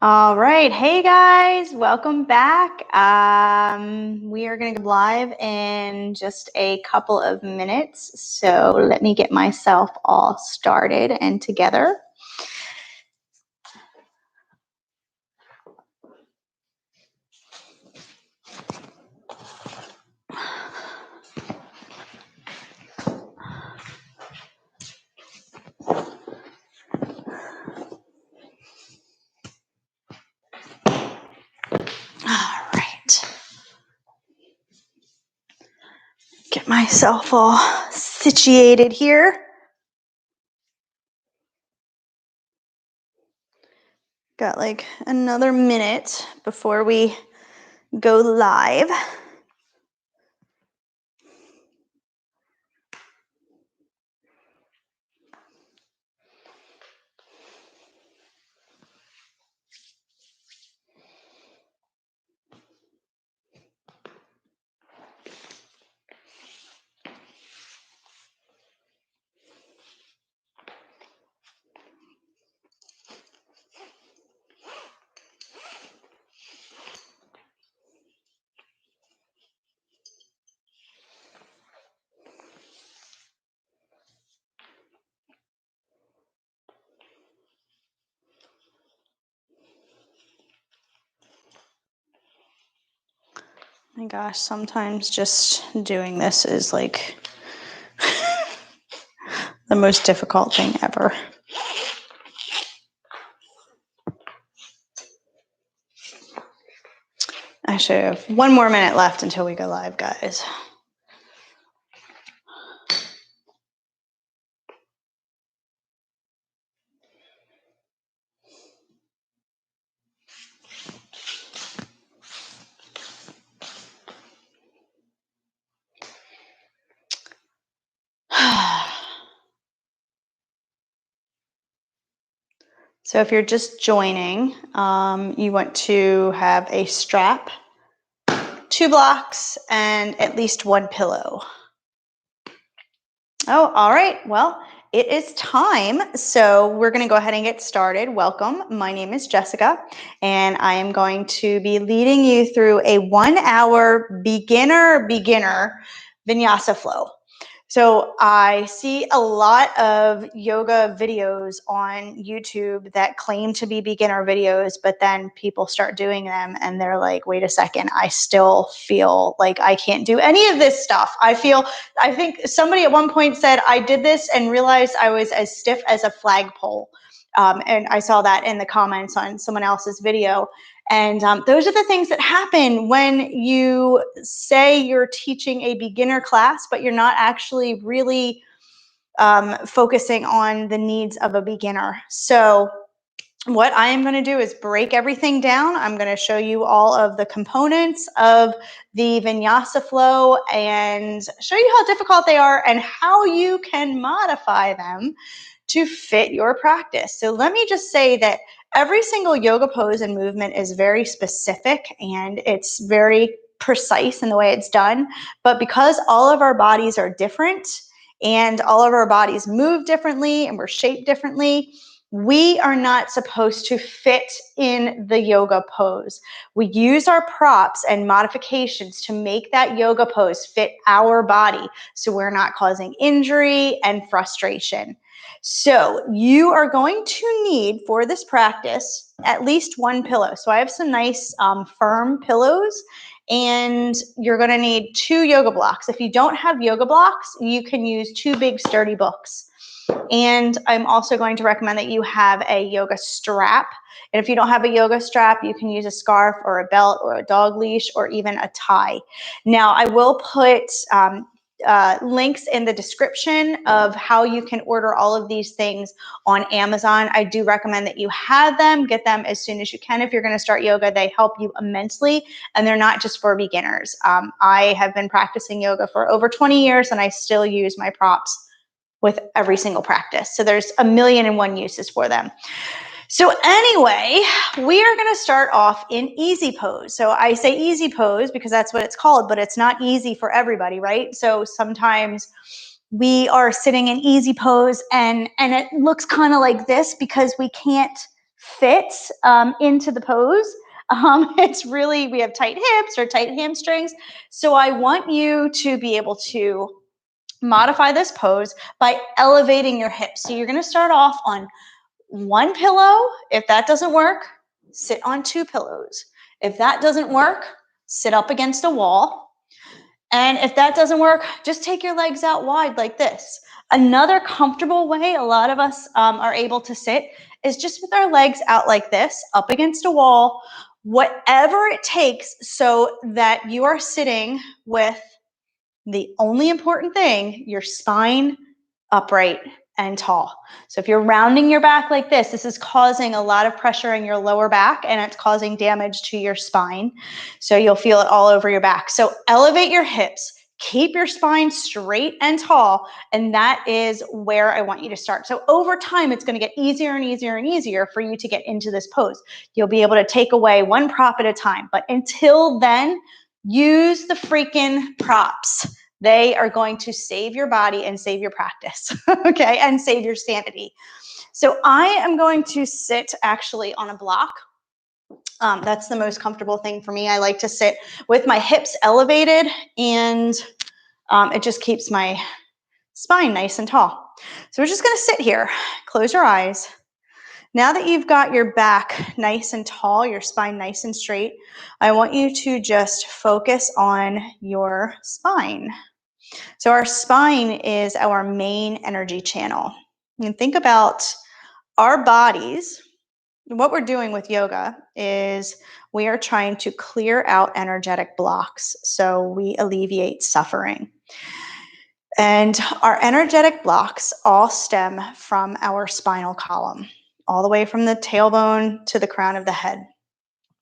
All right. Hey guys, welcome back. We are going to go live in just a couple of minutes. So let me get myself all started and together. All right. Get myself all situated here. Got like another minute before we go live. My gosh, sometimes just doing this is like the most difficult thing ever. I should have one more minute left until we go live, guys. So if you're just joining, you want to have a strap, 2 blocks, and at least 1 pillow. Oh, all right. Well, it is time. So we're going to go ahead and get started. Welcome. My name is Jessica, and I am going to be leading you through a 1-hour beginner vinyasa flow. So I see a lot of yoga videos on YouTube that claim to be beginner videos, but then people start doing them and they're like, wait a second, I still feel like I can't do any of this stuff. I think somebody at one point said I did this and realized I was as stiff as a flagpole. And I saw that in the comments on someone else's video. And those are the things that happen when you say you're teaching a beginner class, but you're not actually really focusing on the needs of a beginner. So what I am going to do is break everything down. I'm going to show you all of the components of the vinyasa flow and show you how difficult they are and how you can modify them to fit your practice. So let me just say that every single yoga pose and movement is very specific and it's very precise in the way it's done. But because all of our bodies are different and all of our bodies move differently and we're shaped differently, we are not supposed to fit in the yoga pose. We use our props and modifications to make that yoga pose fit our body so we're not causing injury and frustration. So you are going to need for this practice at least 1 pillow. So I have some nice firm pillows, and you're going to need 2 yoga blocks. If you don't have yoga blocks, you can use 2 big sturdy books. And I'm also going to recommend that you have a yoga strap. And if you don't have a yoga strap, you can use a scarf or a belt or a dog leash or even a tie. Now, I will put links in the description of how you can order all of these things on Amazon. I do recommend that you have them, get them as soon as you can. If you're going to start yoga, they help you immensely, and they're not just for beginners. I have been practicing yoga for over 20 years, and I still use my props with every single practice. So there's 1,000,001 uses for them. So anyway, we are going to start off in easy pose. So I say easy pose because that's what it's called, but it's not easy for everybody, right? So sometimes we are sitting in easy pose and it looks kind of like this because we can't fit into the pose. It's really, we have tight hips or tight hamstrings. So I want you to be able to modify this pose by elevating your hips. So you're going to start off on one pillow. If that doesn't work, sit on two pillows. If that doesn't work, sit up against a wall. And if that doesn't work, just take your legs out wide like this. Another comfortable way a lot of us are able to sit is just with our legs out like this, up against a wall, whatever it takes, so that you are sitting with the only important thing, your spine upright and tall. So if you're rounding your back like this is causing a lot of pressure in your lower back and it's causing damage to your spine. So you'll feel it all over your back. So elevate your hips, keep your spine straight and tall, and that is where I want you to start. So over time, it's going to get easier and easier and easier for you to get into this pose. You'll be able to take away one prop at a time, but until then, use the freaking props. They are going to save your body and save your practice, okay, and save your sanity. So I am going to sit actually on a block. That's the most comfortable thing for me. I like to sit with my hips elevated, and it just keeps my spine nice and tall. So we're just going to sit here. Close your eyes. Now that you've got your back nice and tall, your spine nice and straight, I want you to just focus on your spine. So our spine is our main energy channel. And think about our bodies. What we're doing with yoga is we are trying to clear out energetic blocks so we alleviate suffering. And our energetic blocks all stem from our spinal column, all the way from the tailbone to the crown of the head.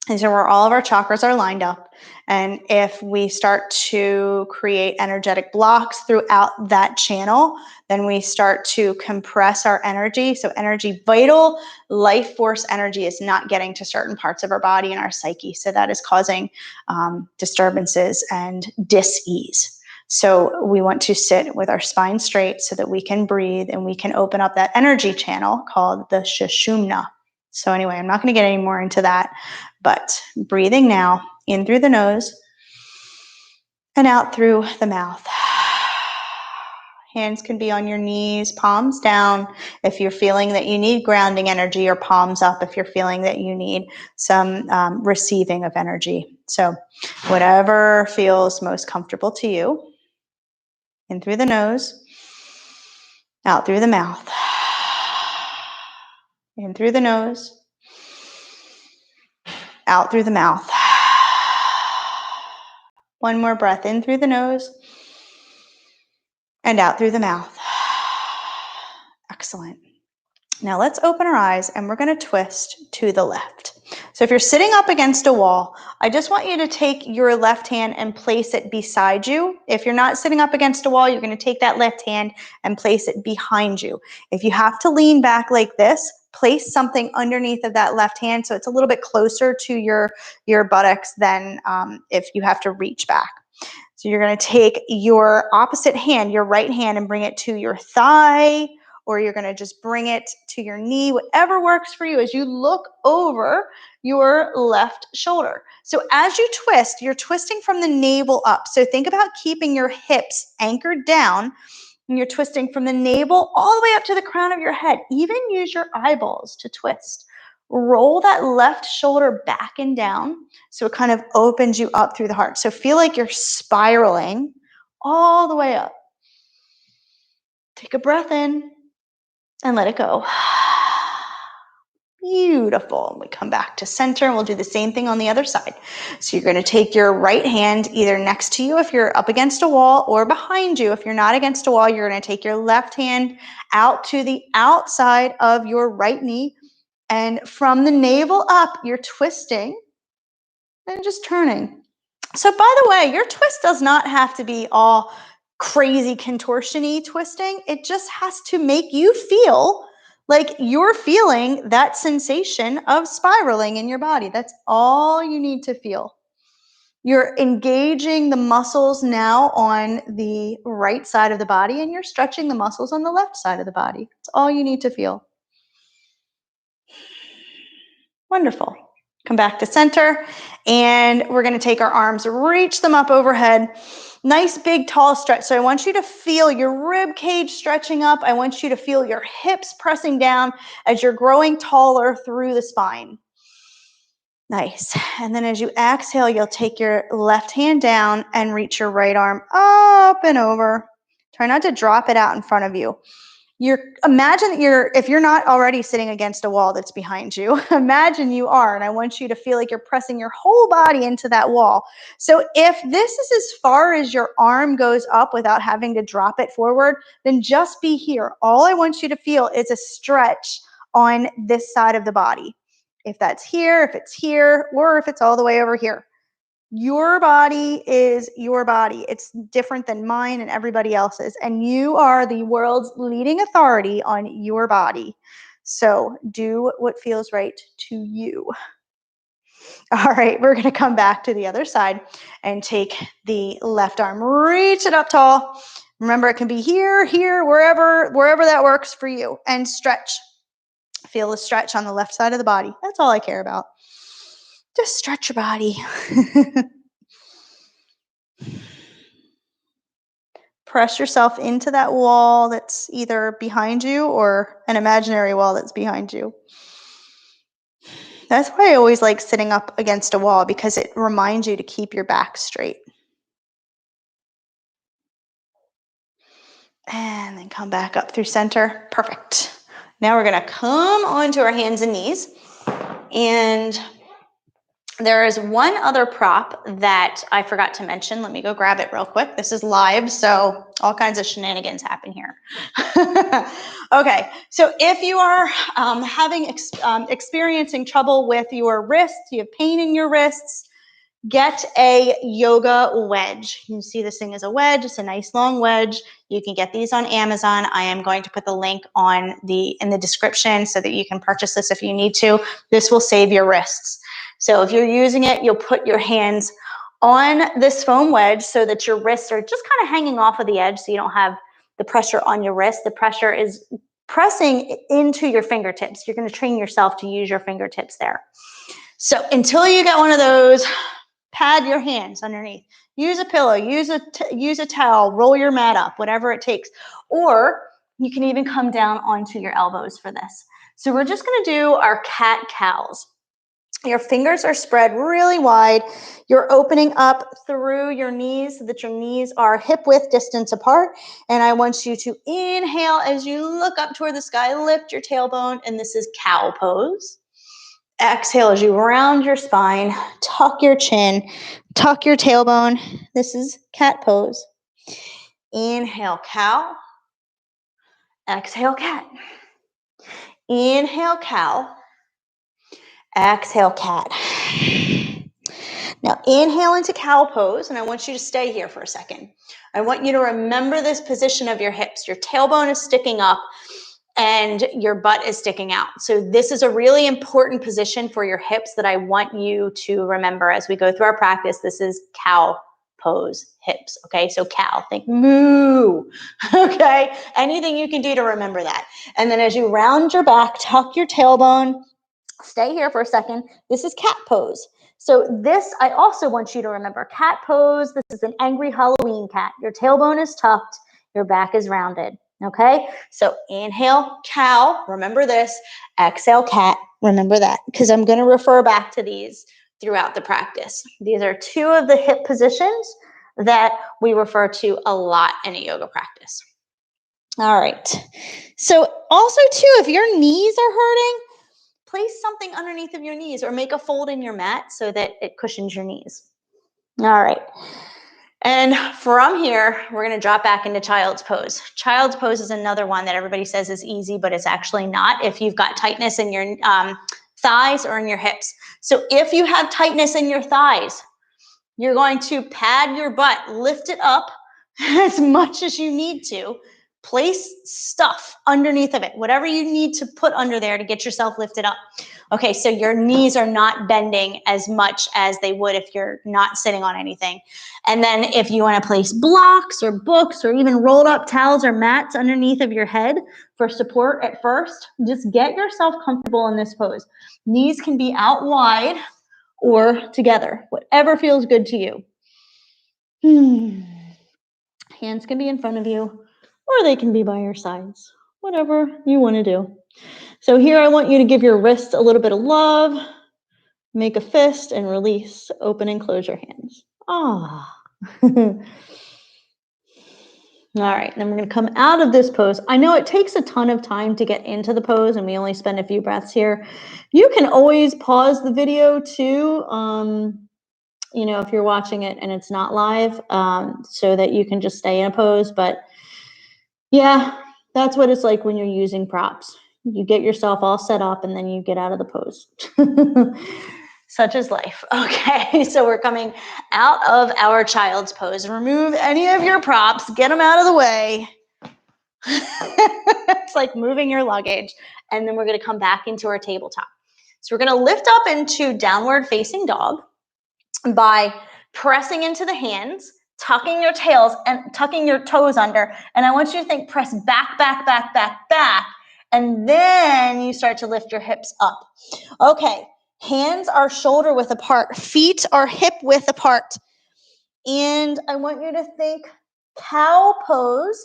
These are where all of our chakras are lined up. And if we start to create energetic blocks throughout that channel, then we start to compress our energy. So energy, vital life force energy is not getting to certain parts of our body and our psyche. So that is causing disturbances and dis-ease. So we want to sit with our spine straight so that we can breathe and we can open up that energy channel called the Sushumna. So anyway, I'm not going to get any more into that, but breathing now, in through the nose and out through the mouth. Hands can be on your knees, palms down if you're feeling that you need grounding energy, or palms up if you're feeling that you need some receiving of energy. So whatever feels most comfortable to you. In through the nose, out through the mouth. In through the nose, out through the mouth. One more breath in through the nose and out through the mouth. Excellent. Now let's open our eyes and we're going to twist to the left. So if you're sitting up against a wall, I just want you to take your left hand and place it beside you. If you're not sitting up against a wall, you're going to take that left hand and place it behind you. If you have to lean back like this, place something underneath of that left hand so it's a little bit closer to your buttocks than if you have to reach back. So you're going to take your opposite hand, your right hand, and bring it to your thigh, or you're going to just bring it to your knee, whatever works for you as you look over your left shoulder. So as you twist, you're twisting from the navel up. So think about keeping your hips anchored down, and you're twisting from the navel all the way up to the crown of your head. Even use your eyeballs to twist. Roll that left shoulder back and down so it kind of opens you up through the heart. So feel like you're spiraling all the way up. Take a breath in and let it go. Beautiful. We come back to center and we'll do the same thing on the other side. So you're going to take your right hand either next to you if you're up against a wall, or behind you. If you're not against a wall, you're going to take your left hand out to the outside of your right knee. And from the navel up, you're twisting and just turning. So by the way, your twist does not have to be all crazy contortion-y twisting. It just has to make you feel like you're feeling that sensation of spiraling in your body. That's all you need to feel. You're engaging the muscles now on the right side of the body, and you're stretching the muscles on the left side of the body. That's all you need to feel. Wonderful. Come back to center, and we're going to take our arms, reach them up overhead. Nice big tall stretch. So I want you to feel your rib cage stretching up. I want you to feel your hips pressing down as you're growing taller through the spine. Nice. And then as you exhale, you'll take your left hand down and reach your right arm up and over. Try not to drop it out in front of you. Imagine that if you're not already sitting against a wall that's behind you, imagine you are, and I want you to feel like you're pressing your whole body into that wall. So if this is as far as your arm goes up without having to drop it forward, then just be here. All I want you to feel is a stretch on this side of the body. If that's here, if it's here, or if it's all the way over here. Your body is your body. It's different than mine and everybody else's. And you are the world's leading authority on your body. So do what feels right to you. All right, we're going to come back to the other side and take the left arm, reach it up tall. Remember, it can be here, wherever that works for you. And stretch. Feel the stretch on the left side of the body. That's all I care about. Just stretch your body. Press yourself into that wall that's either behind you or an imaginary wall that's behind you. That's why I always like sitting up against a wall, because it reminds you to keep your back straight. And then come back up through center. Perfect. Now we're going to come onto our hands and knees. And there is one other prop that I forgot to mention. Let me go grab it real quick. This is live, so all kinds of shenanigans happen here. Okay, so if you are experiencing trouble with your wrists, you have pain in your wrists, get a yoga wedge. You can see this thing is a wedge. It's a nice long wedge. You can get these on Amazon. I am going to put the link in the description so that you can purchase this if you need to. This will save your wrists. So if you're using it, you'll put your hands on this foam wedge so that your wrists are just kind of hanging off of the edge, so you don't have the pressure on your wrist. The pressure is pressing into your fingertips. You're going to train yourself to use your fingertips there. So until you get one of those, pad your hands underneath. Use a pillow, use a towel, roll your mat up, whatever it takes. Or you can even come down onto your elbows for this. So we're just going to do our cat-cows. Your fingers are spread really wide. You're opening up through your knees so that your knees are hip-width distance apart. And I want you to inhale as you look up toward the sky, lift your tailbone, and this is cow pose. Exhale as you round your spine, tuck your chin, tuck your tailbone. This is cat pose. Inhale, cow. Exhale, cat. Inhale, cow. Exhale, cat. Now inhale into cow pose, and I want you to stay here for a second. I want you to remember this position of your hips. Your tailbone is sticking up and your butt is sticking out. So this is a really important position for your hips that I want you to remember as we go through our practice. This is cow pose, hips. Okay, so cow, think moo. Okay, anything you can do to remember that. And then as you round your back, tuck your tailbone. Stay here for a second. This is cat pose. So this, I also want you to remember. Cat pose, this is an angry Halloween cat. Your tailbone is tucked, your back is rounded. Okay, so inhale, cow, remember this. Exhale, cat, remember that, because I'm going to refer back to these throughout the practice. These are two of the hip positions that we refer to a lot in a yoga practice. All right, so also too, if your knees are hurting, place something underneath of your knees or make a fold in your mat so that it cushions your knees. All right. And from here, we're going to drop back into child's pose. Child's pose is another one that everybody says is easy, but it's actually not if you've got tightness in your thighs or in your hips. So if you have tightness in your thighs, you're going to pad your butt, lift it up as much as you need to, Place stuff underneath of it, whatever you need to put under there to get yourself lifted up. Okay, so your knees are not bending as much as they would if you're not sitting on anything. And then if you want to place blocks or books or even rolled up towels or mats underneath of your head for support at first, just get yourself comfortable in this pose. Knees can be out wide or together, whatever feels good to you. Hands can be in front of you, or they can be by your sides, whatever you want to do. So here I want you to give your wrist a little bit of love, make a fist and release, open and close your hands. Ah. All right, then we're going to come out of this pose. I know it takes a ton of time to get into the pose, and we only spend a few breaths here. You can always pause the video too, you know, if you're watching it and it's not live, so that you can just stay in a pose. But yeah, that's what it's like when you're using props. You get yourself all set up and then you get out of the pose. Such is life. Okay, so we're coming out of our child's pose. Remove any of your props, get them out of the way. It's like moving your luggage. And then we're going to come back into our tabletop. So we're going to lift up into downward facing dog by pressing into the hands, tucking your tails and tucking your toes under. And I want you to think press back, back, back, back, back. And then you start to lift your hips up. Okay, hands are shoulder width apart. Feet are hip width apart. And I want you to think cow pose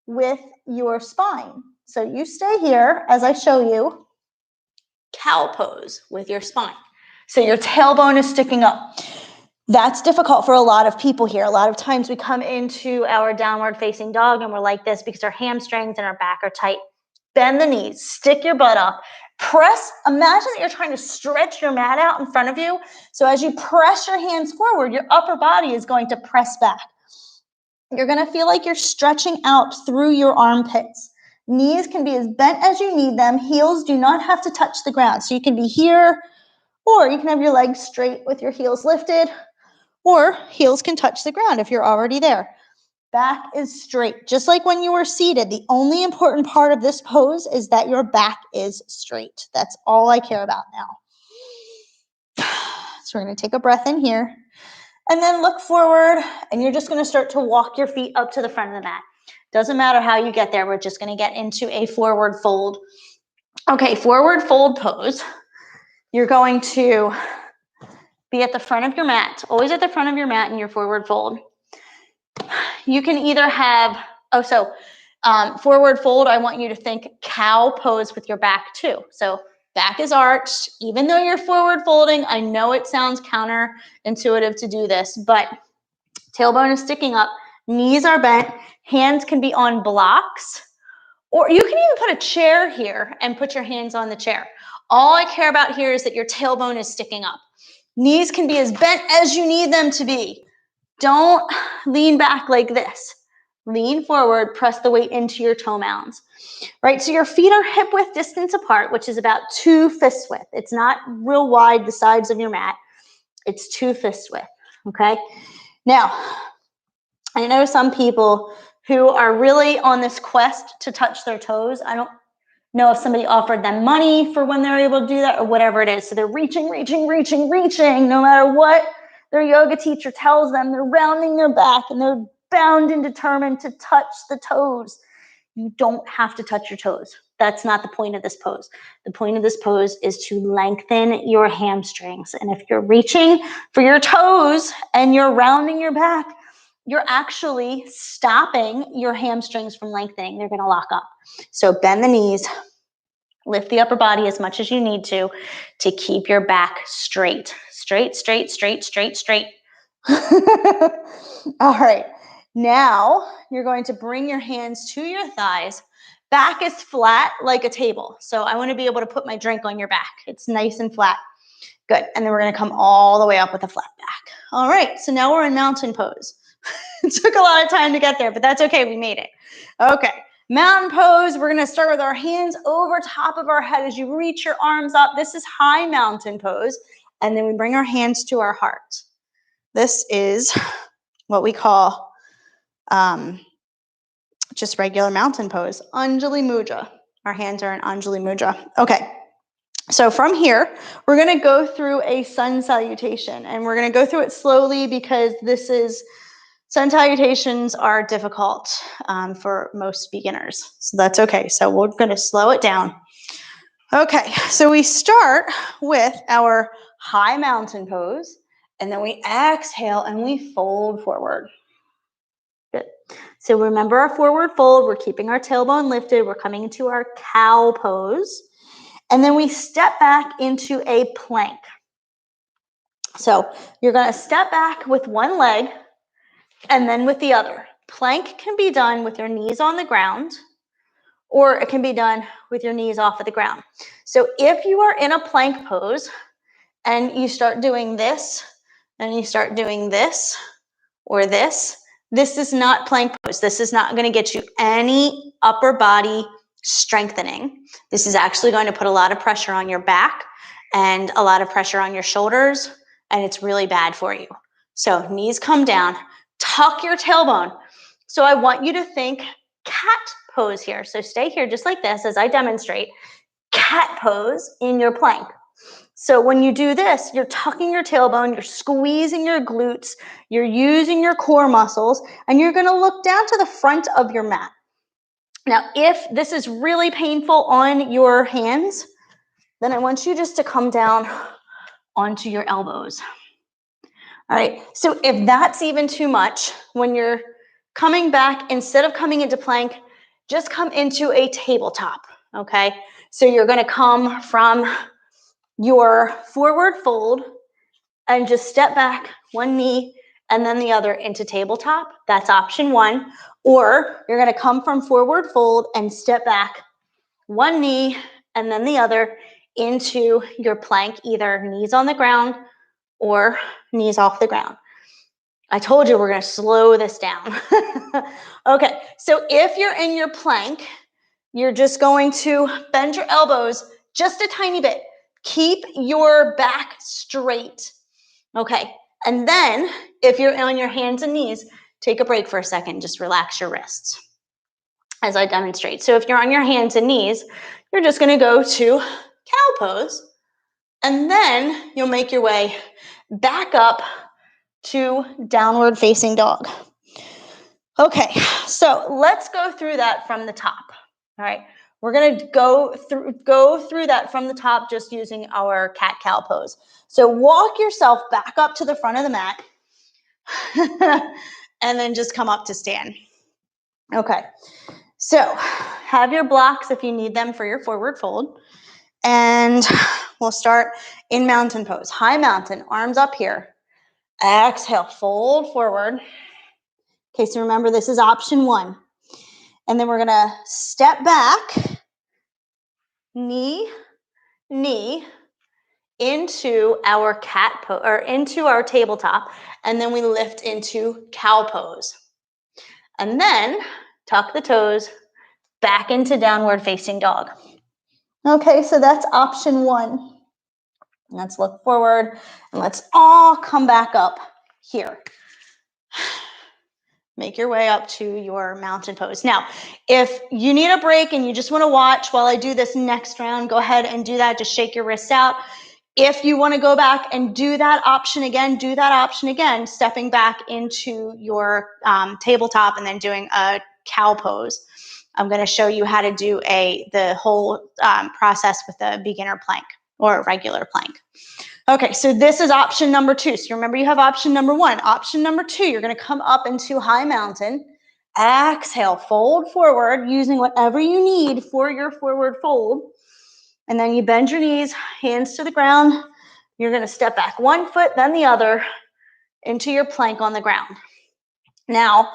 with your spine. So you stay here as I show you cow pose with your spine. So your tailbone is sticking up. That's difficult for a lot of people here. A lot of times we come into our downward facing dog and we're like this because our hamstrings and our back are tight. Bend the knees, stick your butt up, press. Imagine that you're trying to stretch your mat out in front of you. So as you press your hands forward, your upper body is going to press back. You're going to feel like you're stretching out through your armpits. Knees can be as bent as you need them. Heels do not have to touch the ground. So you can be here, or you can have your legs straight with your heels lifted, or heels can touch the ground if you're already there. Back is straight. Just like when you were seated, the only important part of this pose is that your back is straight. That's all I care about now. So we're going to take a breath in here and then look forward, and you're just going to start to walk your feet up to the front of the mat. Doesn't matter how you get there. We're just going to get into a forward fold. Okay, forward fold pose. You're going to be at the front of your mat, always at the front of your mat in your forward fold. You can either have, forward fold, I want you to think cow pose with your back too. So back is arched. Even though you're forward folding, I know it sounds counterintuitive to do this, but tailbone is sticking up, knees are bent, hands can be on blocks, or you can even put a chair here and put your hands on the chair. All I care about here is that your tailbone is sticking up. Knees can be as bent as you need them to be. Don't lean back like this. Lean forward, press the weight into your toe mounds. Right, so your feet are hip width distance apart, which is about 2 fist width. It's not real wide, the sides of your mat. It's 2 fist width, okay? Now, I know some people who are really on this quest to touch their toes. I don't know if somebody offered them money for when they're able to do that or whatever it is. So they're reaching, no matter what their yoga teacher tells them. They're rounding their back and they're bound and determined to touch the toes. You don't have to touch your toes. That's not the point of this pose. The point of this pose is to lengthen your hamstrings. And if you're reaching for your toes and you're rounding your back, you're actually stopping your hamstrings from lengthening. They're going to lock up. So bend the knees, lift the upper body as much as you need to keep your back straight. Straight, straight, straight, straight, straight. All right. Now you're going to bring your hands to your thighs. Back is flat like a table. So I want to be able to put my drink on your back. It's nice and flat. Good. And then we're going to come all the way up with a flat back. All right. So now we're in mountain pose. It took a lot of time to get there, but that's okay. We made it. Okay. Mountain pose. We're going to start with our hands over top of our head as you reach your arms up. This is high mountain pose. And then we bring our hands to our heart. This is what we call just regular mountain pose. Anjali Mudra. Our hands are in Anjali Mudra. Okay. So from here, we're going to go through a sun salutation, and we're going to go through it slowly because sun salutations are difficult for most beginners. So that's okay. So we're going to slow it down. Okay, so we start with our high mountain pose, and then we exhale and we fold forward. Good. So remember our forward fold. We're keeping our tailbone lifted. We're coming into our cow pose. And then we step back into a plank. So you're going to step back with one leg and then with the other. Plank can be done with your knees on the ground, or it can be done with your knees off of the ground. So if you are in a plank pose and you start doing this, and you start doing this, or this is not plank pose. This is not going to get you any upper body strengthening. This is actually going to put a lot of pressure on your back and a lot of pressure on your shoulders, and it's really bad for you. So knees come down, tuck your tailbone. So I want you to think cat pose here. So stay here just like this as I demonstrate. Cat pose in your plank. So when you do this, you're tucking your tailbone, you're squeezing your glutes, you're using your core muscles, and you're going to look down to the front of your mat. Now, if this is really painful on your hands, then I want you just to come down onto your elbows. All right, so if that's even too much, when you're coming back, instead of coming into plank, just come into a tabletop, okay? So you're going to come from your forward fold and just step back one knee and then the other into tabletop. That's option one. Or you're going to come from forward fold and step back one knee and then the other into your plank, either knees on the ground or knees off the ground. I told you we're going to slow this down. Okay, so if you're in your plank, you're just going to bend your elbows just a tiny bit. Keep your back straight. Okay, and then if you're on your hands and knees, take a break for a second. Just relax your wrists as I demonstrate. So if you're on your hands and knees, you're just going to go to cow pose, and then you'll make your way back up to downward facing dog. Okay, so let's go through that from the top. All right, we're going to go through that from the top just using our cat-cow pose. So walk yourself back up to the front of the mat and then just come up to stand. Okay, so have your blocks if you need them for your forward fold. And we'll start in mountain pose. High mountain, arms up here. Exhale, fold forward. Okay, so remember this is option one. And then we're going to step back, knee, into our cat pose, or into our tabletop, and then we lift into cow pose. And then tuck the toes back into downward facing dog. Okay, so that's option one. Let's look forward and let's all come back up here. Make your way up to your mountain pose. Now, if you need a break and you just want to watch while I do this next round, go ahead and do that. Just shake your wrists out. If you want to go back and do that option again, stepping back into your tabletop and then doing a cow pose. I'm going to show you how to do the whole process with a beginner plank or a regular plank. Okay, so this is option number two. So remember you have option number one. Option number two, you're going to come up into high mountain. Exhale, fold forward using whatever you need for your forward fold. And then you bend your knees, hands to the ground. You're going to step back one foot, then the other into your plank on the ground. Now,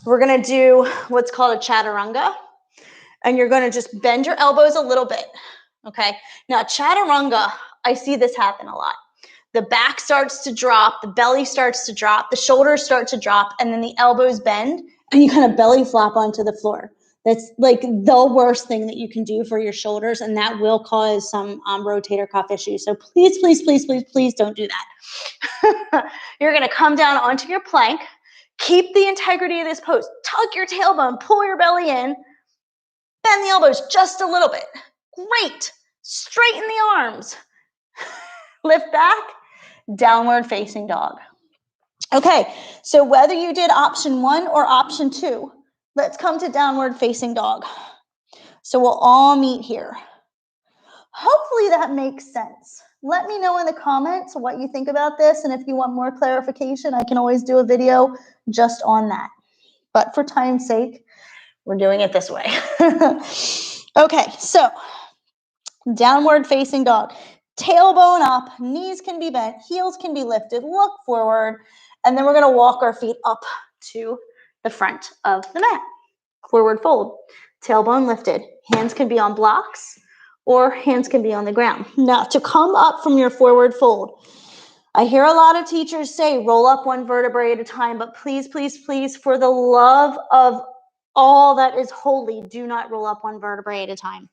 we're going to do what's called a chaturanga. And you're going to just bend your elbows a little bit. Okay, now chaturanga, I see this happen a lot. The back starts to drop, the belly starts to drop, the shoulders start to drop, and then the elbows bend, and you kind of belly flop onto the floor. That's like the worst thing that you can do for your shoulders, and that will cause some rotator cuff issues. So please, please, please, please, please don't do that. You're going to come down onto your plank, Keep the integrity of this pose. Tuck your tailbone, pull your belly in, bend the elbows just a little bit. Great. Straighten the arms. Lift back, downward facing dog. Okay, so whether you did option 1 or option 2, let's come to downward facing dog. So we'll all meet here. Hopefully that makes sense. Let me know in the comments what you think about this, and if you want more clarification, I can always do a video just on that. But for time's sake, we're doing it this way. Okay, so downward facing dog. Tailbone up, knees can be bent, heels can be lifted, look forward, and then we're going to walk our feet up to the front of the mat. Forward fold, tailbone lifted. Hands can be on blocks or hands can be on the ground. Now, to come up from your forward fold, I hear a lot of teachers say roll up one vertebrae at a time, but please, please, please, for the love of all that is holy, do not roll up one vertebrae at a time.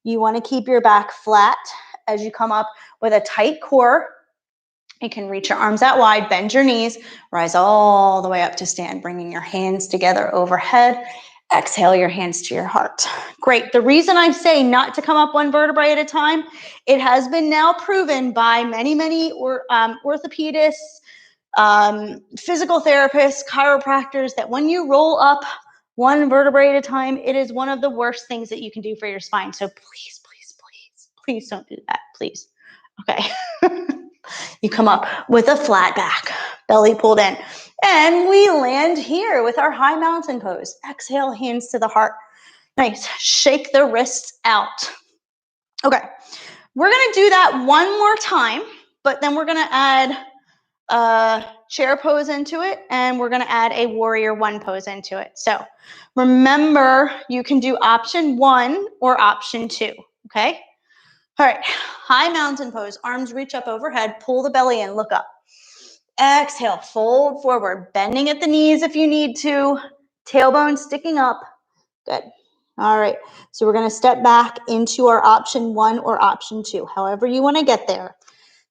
You want to keep your back flat as you come up with a tight core. You can reach your arms out wide, bend your knees, rise all the way up to stand, bringing your hands together overhead. Exhale your hands to your heart. Great. The reason I say not to come up one vertebrae at a time, it has been now proven by many orthopedists, physical therapists, chiropractors, that when you roll up one vertebrae at a time, it is one of the worst things that you can do for your spine. So please, please, please, please don't do that, please. Okay. You come up with a flat back, belly pulled in, and we land here with our high mountain pose. Exhale, hands to the heart. Nice. Shake the wrists out. Okay. We're going to do that one more time, but then we're going to add a chair pose into it, and we're going to add a warrior 1 pose into it. So remember, you can do option 1 or option 2. Okay. All right, high mountain pose, arms reach up overhead, pull the belly in, look up. Exhale, fold forward, bending at the knees if you need to, tailbone sticking up. Good. All right, so we're gonna step back into our option 1 or option 2, however you wanna get there.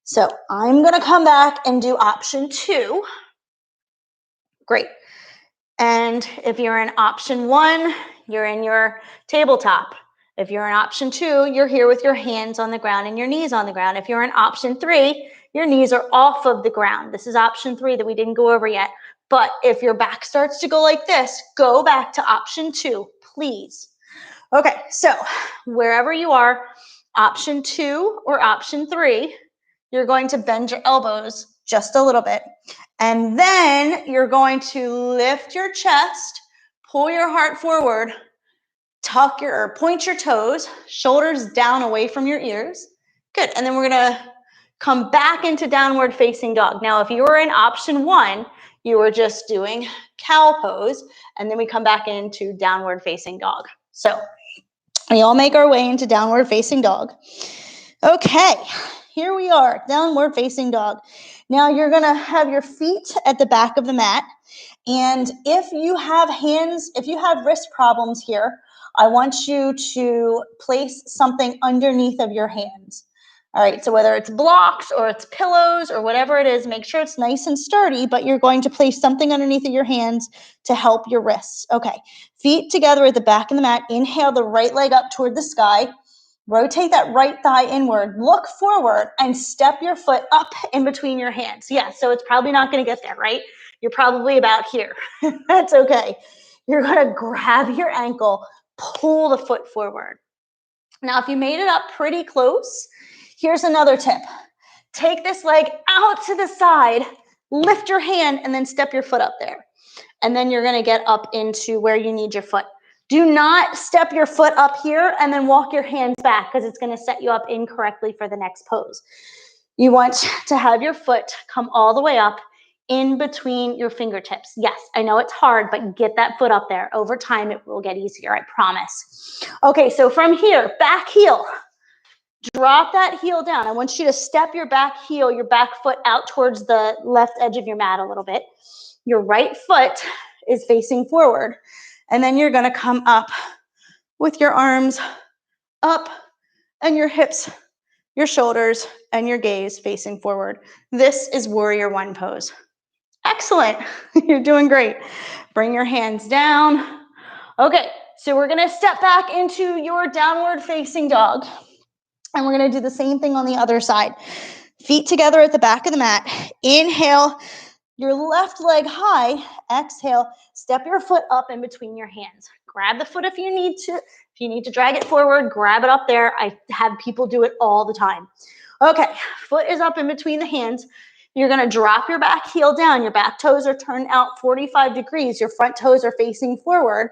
So I'm gonna come back and do option 2. Great. And if you're in option 1, you're in your tabletop. If you're in option 2, you're here with your hands on the ground and your knees on the ground. If you're in option 3, your knees are off of the ground. This is option 3 that we didn't go over yet. But if your back starts to go like this, go back to option 2, please. Okay, so wherever you are, option 2 or option 3, you're going to bend your elbows just a little bit. And then you're going to lift your chest, pull your heart forward, point your toes, shoulders down away from your ears. Good. And then we're going to come back into downward facing dog. Now, if you were in option 1, you were just doing cow pose, and then we come back into downward facing dog. So we all make our way into downward facing dog. Okay, here we are, downward facing dog. Now you're going to have your feet at the back of the mat. And if you have wrist problems here, I want you to place something underneath of your hands. All right, so whether it's blocks or it's pillows or whatever it is, make sure it's nice and sturdy, but you're going to place something underneath of your hands to help your wrists. Okay, feet together at the back of the mat. Inhale the right leg up toward the sky. Rotate that right thigh inward. Look forward and step your foot up in between your hands. Yeah, so it's probably not going to get there, right? You're probably about here. That's okay. You're going to grab your ankle, pull the foot forward. Now, if you made it up pretty close, here's another tip. Take this leg out to the side, lift your hand, and then step your foot up there. And then you're going to get up into where you need your foot. Do not step your foot up here and then walk your hands back, because it's going to set you up incorrectly for the next pose. You want to have your foot come all the way up in between your fingertips. Yes, I know it's hard, but get that foot up there. Over time, it will get easier, I promise. Okay, so from here, back heel. Drop that heel down. I want you to step your back heel, your back foot out towards the left edge of your mat a little bit. Your right foot is facing forward. And then you're going to come up with your arms up and your hips, your shoulders, and your gaze facing forward. This is warrior 1 pose. Excellent. You're doing great. Bring your hands down. Okay, so we're gonna step back into your downward facing dog. And we're gonna do the same thing on the other side. Feet together at the back of the mat. Inhale, your left leg high. Exhale, step your foot up in between your hands. Grab the foot if you need to. If you need to drag it forward, grab it up there. I have people do it all the time. Okay, foot is up in between the hands. You're gonna drop your back heel down. Your back toes are turned out 45 degrees. Your front toes are facing forward.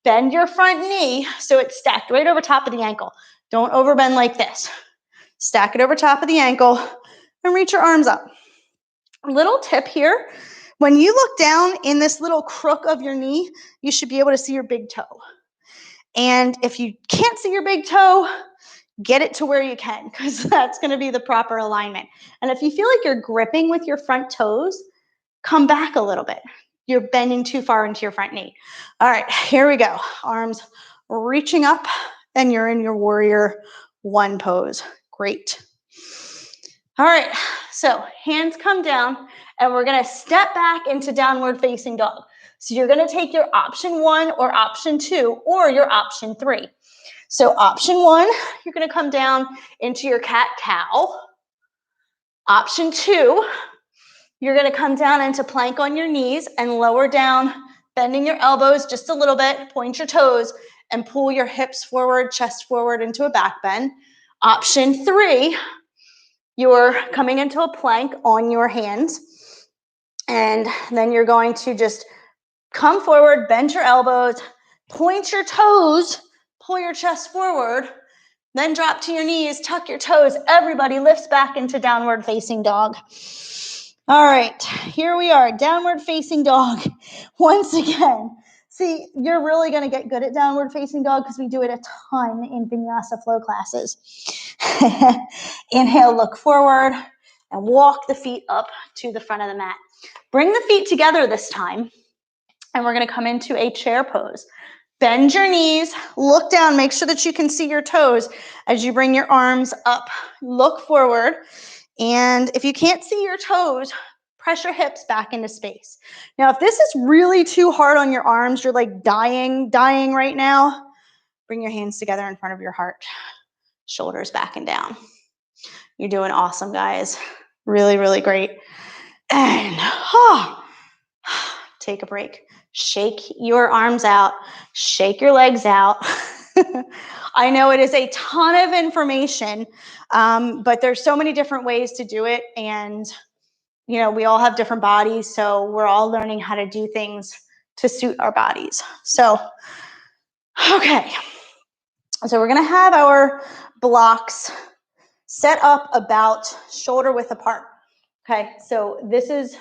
Bend your front knee so it's stacked right over top of the ankle. Don't overbend like this. Stack it over top of the ankle and reach your arms up. Little tip here, when you look down in this little crook of your knee, you should be able to see your big toe. And if you can't see your big toe, get it to where you can, because that's going to be the proper alignment. And if you feel like you're gripping with your front toes, come back a little bit. You're bending too far into your front knee. All right, here we go. Arms reaching up, and you're in your warrior one pose. Great. All right, so hands come down, and we're gonna step back into downward facing dog. So you're gonna take your option 1 or option 2 or your option 3. So option 1, you're gonna come down into your cat-cow. Option 2, you're gonna come down into plank on your knees and lower down, bending your elbows just a little bit, point your toes, and pull your hips forward, chest forward into a back bend. Option 3, you're coming into a plank on your hands, and then you're going to just come forward, bend your elbows, point your toes, pull your chest forward, then drop to your knees, tuck your toes. Everybody lifts back into downward facing dog. All right, here we are, downward facing dog. Once again, see, you're really going to get good at downward facing dog because we do it a ton in vinyasa flow classes. Inhale, look forward, and walk the feet up to the front of the mat. Bring the feet together this time, and we're going to come into a chair pose. Bend your knees, look down, make sure that you can see your toes as you bring your arms up. Look forward, and if you can't see your toes, press your hips back into space. Now, if this is really too hard on your arms, you're like dying right now, bring your hands together in front of your heart. Shoulders back and down. You're doing awesome, guys. Really, really great. And take a break. Shake your arms out. Shake your legs out. I know it is a ton of information, but there's so many different ways to do it. And, you know, we all have different bodies, so we're all learning how to do things to suit our bodies. So, okay. So we're going to have our blocks set up about shoulder width apart. Okay, so this is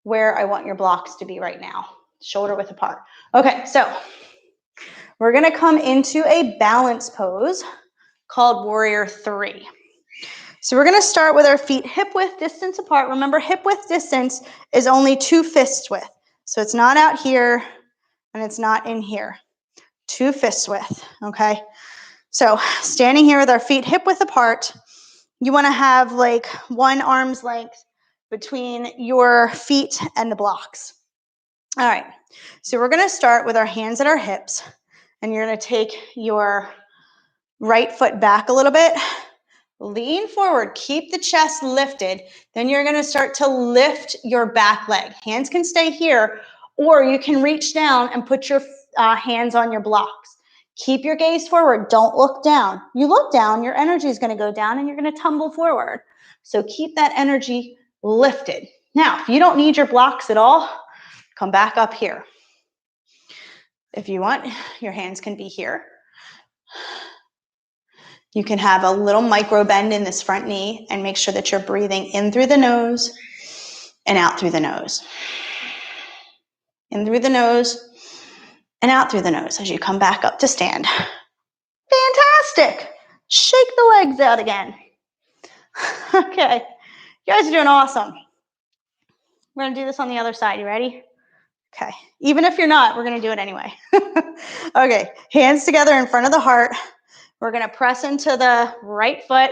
where I want your blocks to be right now, shoulder width apart. Okay, so we're going to come into a balance pose called Warrior 3. So we're going to start with our feet hip width distance apart. Remember, hip width distance is only 2 fists width. So it's not out here and it's not in here. 2 fists width, okay? So standing here with our feet hip width apart, you want to have like 1 arm's length between your feet and the blocks. All right, so we're going to start with our hands at our hips, and you're going to take your right foot back a little bit, lean forward, keep the chest lifted, then you're going to start to lift your back leg. Hands can stay here, or you can reach down and put your hands on your blocks. Keep your gaze forward. Don't look down. You look down, your energy is going to go down and you're going to tumble forward. So keep that energy lifted. Now, if you don't need your blocks at all, come back up here. If you want, your hands can be here. You can have a little micro bend in this front knee and make sure that you're breathing in through the nose and out through the nose. In through the nose and out through the nose as you come back up to stand. Fantastic. Shake the legs out again. Okay, you guys are doing awesome. We're going to do this on the other side. You ready? Okay, even if you're not, we're going to do it anyway. Okay, hands together in front of the heart. We're going to press into the right foot.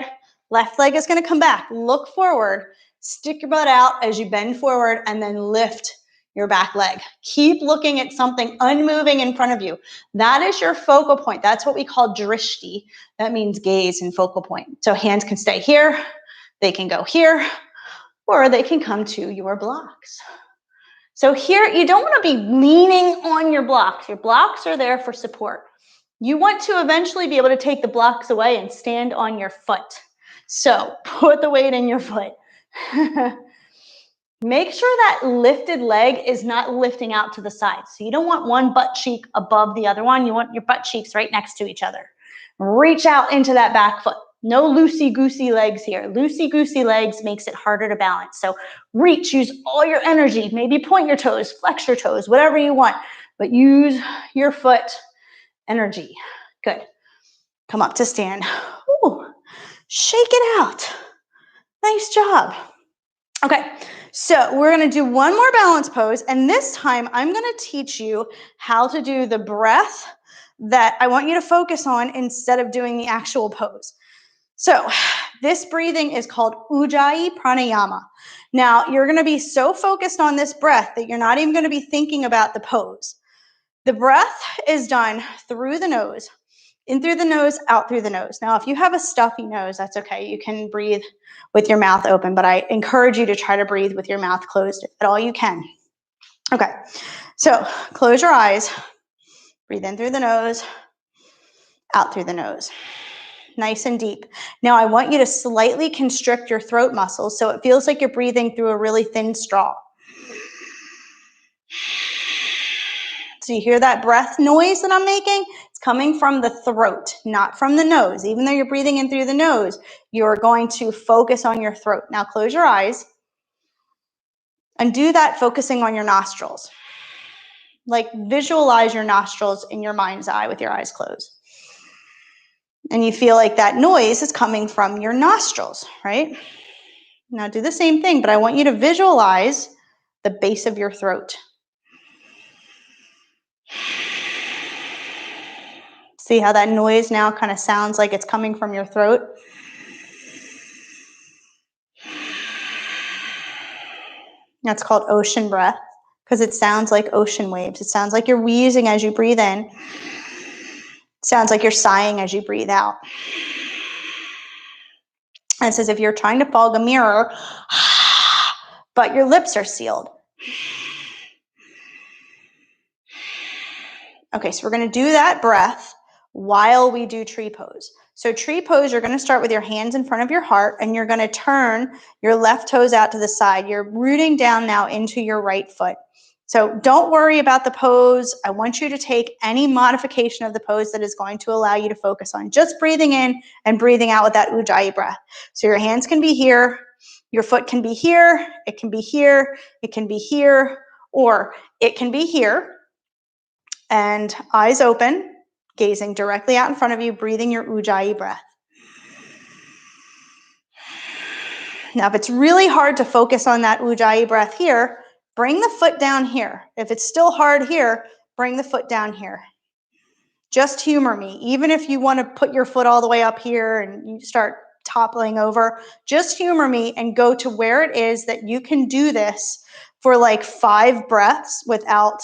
Left leg is going to come back. Look forward. Stick your butt out as you bend forward and then lift your back leg. Keep looking at something unmoving in front of you. That is your focal point. That's what we call drishti. That means gaze and focal point. So hands can stay here, they can go here, or they can come to your blocks. So here, you don't want to be leaning on your blocks. Your blocks are there for support. You want to eventually be able to take the blocks away and stand on your foot. So put the weight in your foot. Make sure that lifted leg is not lifting out to the side. So you don't want one butt cheek above the other one. You want your butt cheeks right next to each other. Reach out into that back foot. No loosey-goosey legs here. Loosey-goosey legs makes it harder to balance. So reach, use all your energy. Maybe point your toes, flex your toes, whatever you want. But use your foot energy. Good. Come up to stand. Ooh, shake it out. Nice job. Okay, so we're going to do one more balance pose, and this time I'm going to teach you how to do the breath that I want you to focus on instead of doing the actual pose. So this breathing is called Ujjayi Pranayama. Now, you're going to be so focused on this breath that you're not even going to be thinking about the pose. The breath is done through the nose. In through the nose, out through the nose. Now, if you have a stuffy nose, that's okay. You can breathe with your mouth open, but I encourage you to try to breathe with your mouth closed at all you can. Okay, so close your eyes. Breathe in through the nose, out through the nose. Nice and deep. Now, I want you to slightly constrict your throat muscles so it feels like you're breathing through a really thin straw. So you hear that breath noise that I'm making? It's coming from the throat, not from the nose. Even though you're breathing in through the nose, you're going to focus on your throat. Now close your eyes and do that focusing on your nostrils. Like visualize your nostrils in your mind's eye with your eyes closed. And you feel like that noise is coming from your nostrils, right? Now do the same thing, but I want you to visualize the base of your throat. See how that noise now kind of sounds like it's coming from your throat? That's called ocean breath because it sounds like ocean waves. It sounds like you're wheezing as you breathe in. It sounds like you're sighing as you breathe out. And it's as if you're trying to fog a mirror, but your lips are sealed. Okay, so we're going to do that breath while we do tree pose. So tree pose, you're going to start with your hands in front of your heart, and you're going to turn your left toes out to the side. You're rooting down now into your right foot. So don't worry about the pose. I want you to take any modification of the pose that is going to allow you to focus on just breathing in and breathing out with that Ujjayi breath. So your hands can be here, your foot can be here, it can be here, it can be here, or it can be here. And eyes open, gazing directly out in front of you, breathing your Ujjayi breath. Now, if it's really hard to focus on that Ujjayi breath here, bring the foot down here. If it's still hard here, bring the foot down here. Just humor me. Even if you want to put your foot all the way up here and you start toppling over, just humor me and go to where it is that you can do this for like 5 breaths without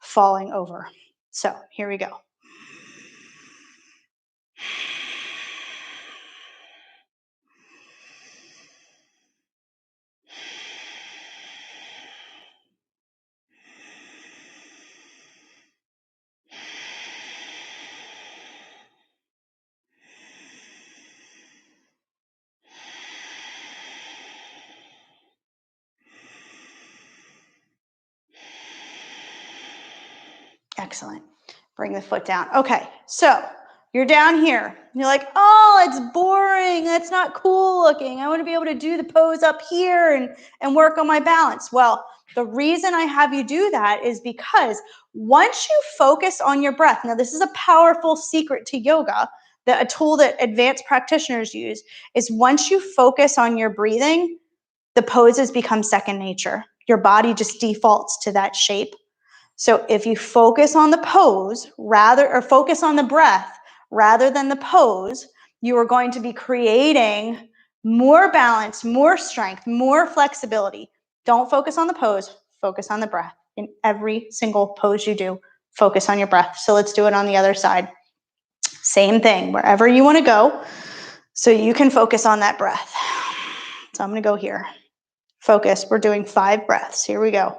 falling over. So here we go. Excellent. Bring the foot down. Okay, so you're down here. You're like, oh, it's boring. That's not cool looking. I want to be able to do the pose up here and work on my balance. Well, the reason I have you do that is because once you focus on your breath, now this is a powerful secret to yoga, that a tool that advanced practitioners use, is once you focus on your breathing, the poses become second nature. Your body just defaults to that shape. So if you focus on the pose or focus on the breath rather than the pose, you are going to be creating more balance, more strength, more flexibility. Don't focus on the pose, focus on the breath. In every single pose you do, focus on your breath. So let's do it on the other side. Same thing, wherever you want to go, so you can focus on that breath. So I'm going to go here. Focus. We're doing 5 breaths. Here we go.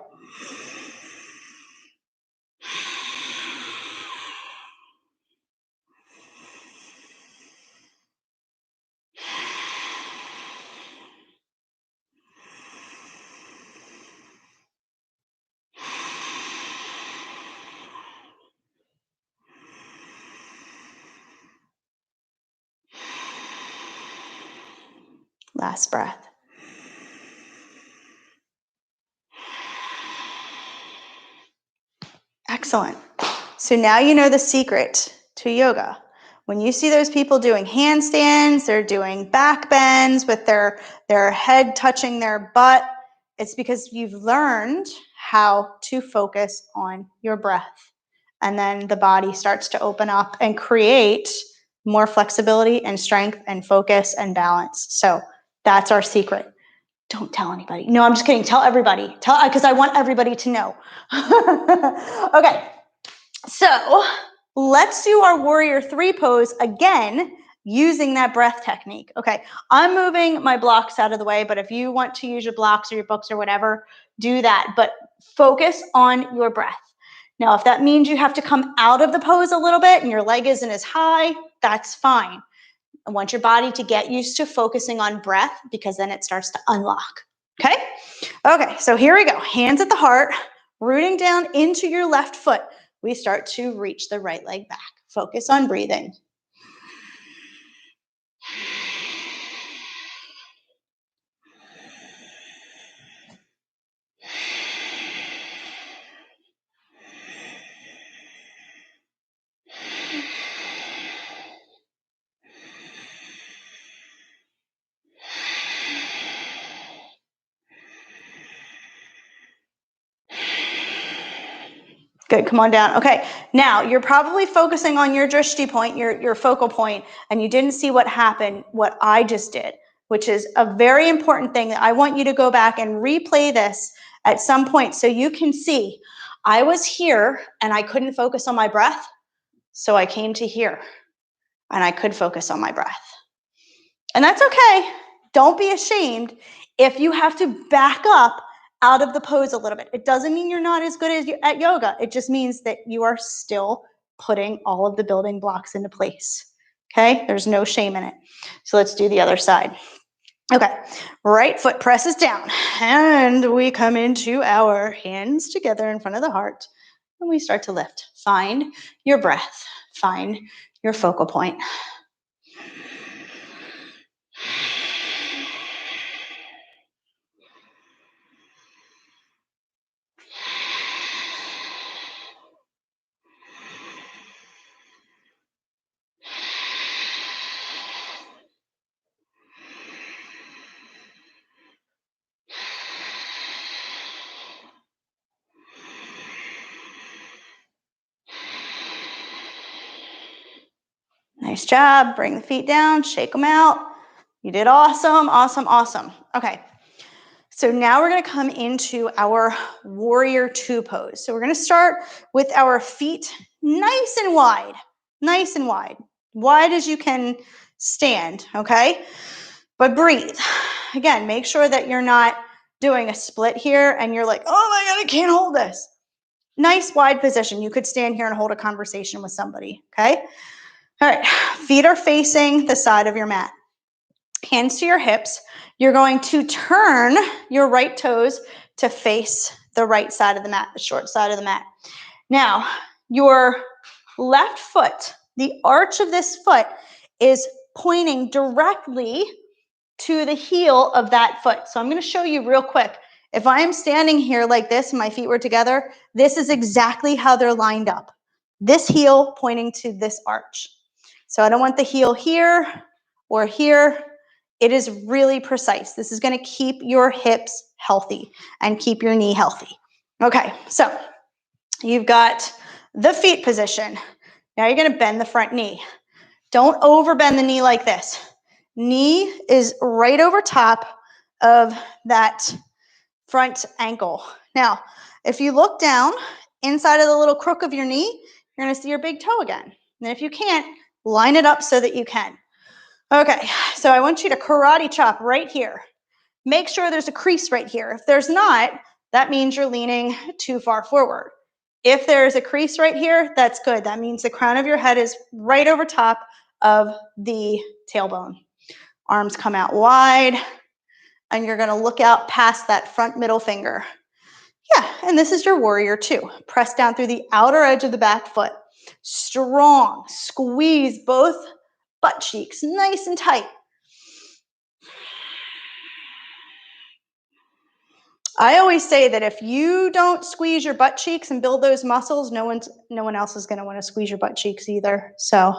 Last breath. Excellent. So now you know the secret to yoga. When you see those people doing handstands, they're doing back bends with their head touching their butt, it's because you've learned how to focus on your breath. And then the body starts to open up and create more flexibility and strength and focus and balance. So that's our secret. Don't tell anybody. No, I'm just kidding. Tell everybody. Because I want everybody to know. Okay. So let's do our warrior 3 pose again using that breath technique. Okay, I'm moving my blocks out of the way, but if you want to use your blocks or your books or whatever, do that. But focus on your breath. Now, if that means you have to come out of the pose a little bit and your leg isn't as high, that's fine. I want your body to get used to focusing on breath because then it starts to unlock. Okay? Okay, so here we go. Hands at the heart, rooting down into your left foot. We start to reach the right leg back. Focus on breathing. Good, come on down. Okay, now you're probably focusing on your drishti point, your focal point, and you didn't see what happened, what I just did, which is a very important thing. I want you to go back and replay this at some point so you can see. I was here and I couldn't focus on my breath, so I came to here and I could focus on my breath. And that's okay. Don't be ashamed if you have to back up out of the pose a little bit. It doesn't mean you're not as good as at yoga. It just means that you are still putting all of the building blocks into place. Okay? There's no shame in it. So let's do the other side. Okay. Right foot presses down and we come into our hands together in front of the heart and we start to lift. Find your breath. Find your focal point. Nice job. Bring the feet down, shake them out. You did awesome, awesome, awesome. Okay, so now we're gonna come into our warrior 2 pose. So we're gonna start with our feet nice and wide, wide as you can stand, okay? But breathe. Again, make sure that you're not doing a split here and you're like, oh my God, I can't hold this. Nice wide position. You could stand here and hold a conversation with somebody, okay? All right, feet are facing the side of your mat. Hands to your hips. You're going to turn your right toes to face the right side of the mat, the short side of the mat. Now, your left foot, the arch of this foot is pointing directly to the heel of that foot. So I'm going to show you real quick. If I'm standing here like this and my feet were together, this is exactly how they're lined up. This heel pointing to this arch. So I don't want the heel here or here. It is really precise. This is going to keep your hips healthy and keep your knee healthy. Okay, so you've got the feet position. Now you're going to bend the front knee. Don't overbend the knee like this. Knee is right over top of that front ankle. Now, if you look down inside of the little crook of your knee, you're going to see your big toe again. And if you can't, line it up so that you can. Okay, so I want you to karate chop right here. Make sure there's a crease right here. If there's not, that means you're leaning too far forward. If there's a crease right here, that's good. That means the crown of your head is right over top of the tailbone. Arms come out wide, and you're going to look out past that front middle finger. Yeah, and this is your warrior two. Press down through the outer edge of the back foot. Strong. Squeeze both butt cheeks nice and tight. I always say that if you don't squeeze your butt cheeks and build those muscles, no one else is going to want to squeeze your butt cheeks either. So,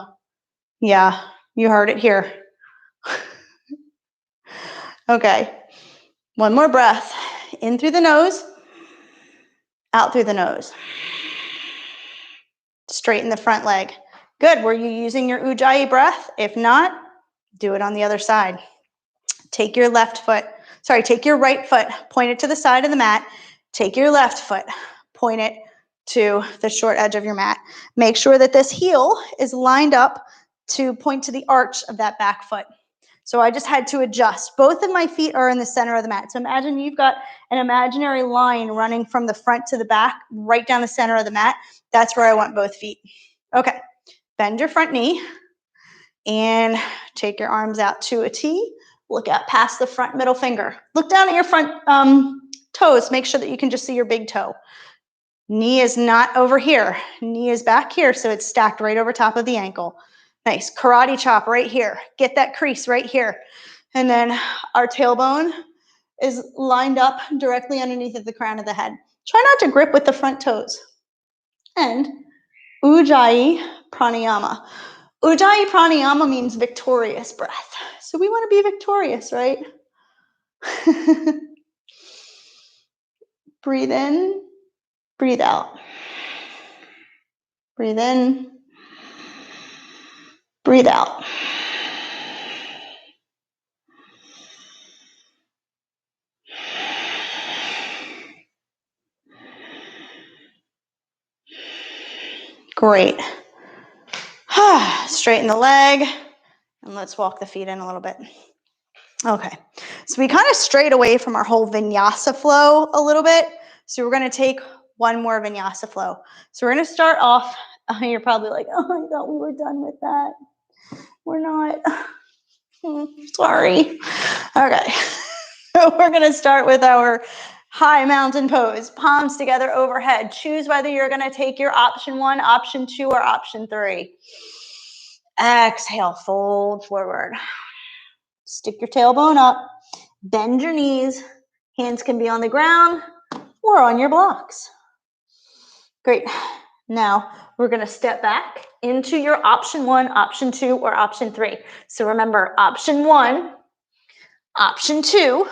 yeah, you heard it here. Okay, one more breath. In through the nose, out through the nose. Straighten the front leg. Good. Were you using your ujjayi breath? If not, do it on the other side. Take your right foot, point it to the side of the mat. Take your left foot, point it to the short edge of your mat. Make sure that this heel is lined up to point to the arch of that back foot. So I just had to adjust. Both of my feet are in the center of the mat. So imagine you've got an imaginary line running from the front to the back, right down the center of the mat. That's where I want both feet. Okay, bend your front knee and take your arms out to a T. Look out past the front middle finger. Look down at your front toes. Make sure that you can just see your big toe. Knee is not over here. Knee is back here, so it's stacked right over top of the ankle. Nice. Karate chop right here. Get that crease right here. And then our tailbone is lined up directly underneath of the crown of the head. Try not to grip with the front toes. And ujjayi pranayama. Ujjayi pranayama means victorious breath. So we want to be victorious, right? Breathe in, breathe out. Breathe in, breathe out. Great. Straighten the leg, and let's walk the feet in a little bit. Okay, so we kind of strayed away from our whole vinyasa flow a little bit. So we're going to take one more vinyasa flow. So we're going to start off. You're probably like, oh, I thought we were done with that. We're not. Sorry. Okay, so we're going to start with our high mountain pose. Palms together overhead. Choose whether you're going to take your option 1, option 2, or option 3. Exhale, fold forward. Stick your tailbone up. Bend your knees. Hands can be on the ground or on your blocks. Great. Now we're going to step back into your option 1, option 2, or option 3. So remember, option 1, option 2,